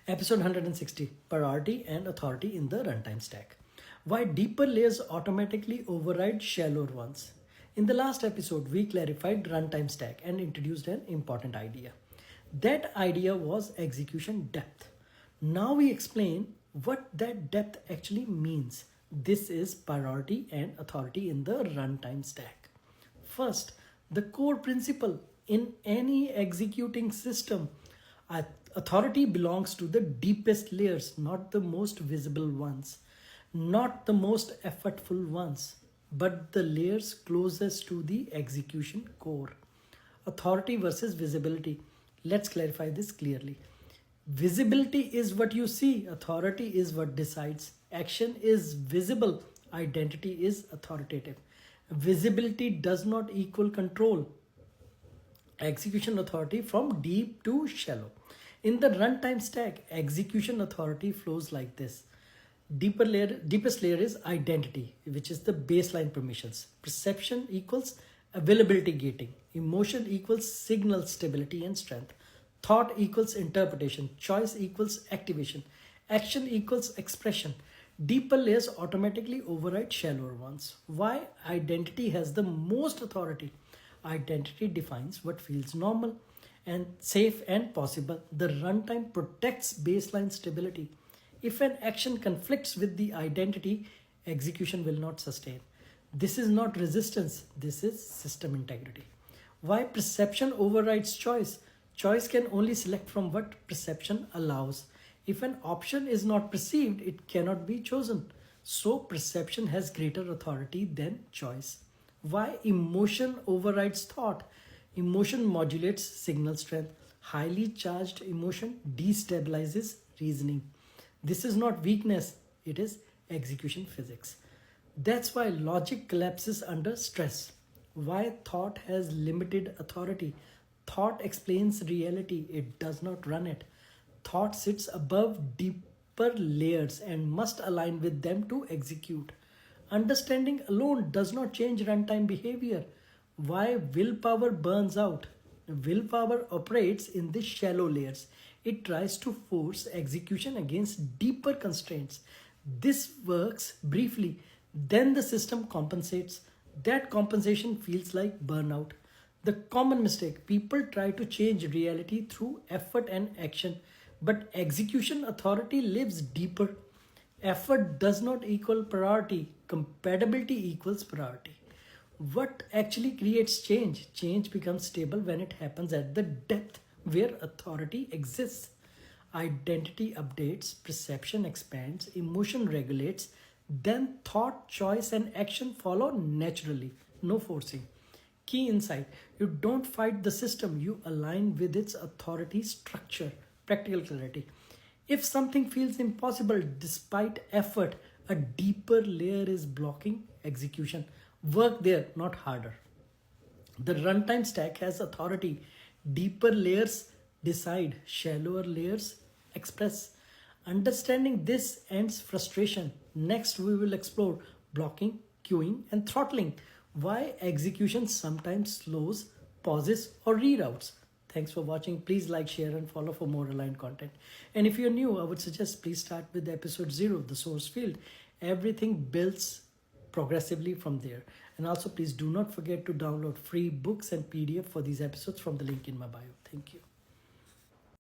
Episode 160, Priority and Authority in the Runtime Stack. Why deeper layers automatically override shallower ones. In the last episode, we clarified runtime stack and introduced an important idea. That idea was execution depth. Now we explain what that depth actually means. This is priority and authority in the runtime stack. First, the core principle in any executing system. Authority belongs to the deepest layers, not the most visible ones, not the most effortful ones, but the layers closest to the execution core. Authority versus visibility. Let's clarify this clearly. Visibility is what you see, authority is what decides. Action is visible, identity is authoritative. Visibility does not equal control. Execution authority from deep to shallow. In the runtime stack, execution authority flows like this. Deepest layer is identity, which is the baseline permissions. Perception equals availability gating. Emotion equals signal stability and strength. Thought equals interpretation. Choice equals activation. Action equals expression. Deeper layers automatically override shallower ones. Why? Identity has the most authority. Identity defines what feels normal and safe and possible. The runtime protects baseline stability. If an action conflicts with the identity, execution will not sustain. This is not resistance, this is system integrity. Why perception overrides choice? Choice can only select from what perception allows. If an option is not perceived, it cannot be chosen. So perception has greater authority than choice. Why emotion overrides thought? Emotion modulates signal strength. Highly charged emotion destabilizes reasoning. This is not weakness, it is execution physics. That's why logic collapses under stress. Why thought has limited authority? Thought explains reality, it does not run it. Thought sits above deeper layers and must align with them to execute. Understanding alone does not change runtime behavior. Why willpower burns out? Willpower operates in the shallow layers. It tries to force execution against deeper constraints. This works briefly, then the system compensates. That compensation feels like burnout. The common mistake, people try to change reality through effort and action, but execution authority lives deeper. Effort does not equal priority, compatibility equals priority. What actually creates change? Change becomes stable when it happens at the depth where authority exists. Identity updates, perception expands, emotion regulates, then thought, choice, and action follow naturally, no forcing. Key insight, you don't fight the system, you align with its authority structure. Practical clarity. If something feels impossible despite effort, a deeper layer is blocking execution. Work there, not harder. The runtime stack has authority. Deeper layers decide, shallower layers express. Understanding this ends frustration. Next, we will explore blocking, queuing, and throttling. Why execution sometimes slows, pauses, or reroutes. Thanks for watching. Please like, share, and follow for more aligned content. And if you're new, I would suggest please start with episode 0, the source field. Everything builds progressively from there. And also please do not forget to download free books and PDF for these episodes from the link in my bio. Thank you.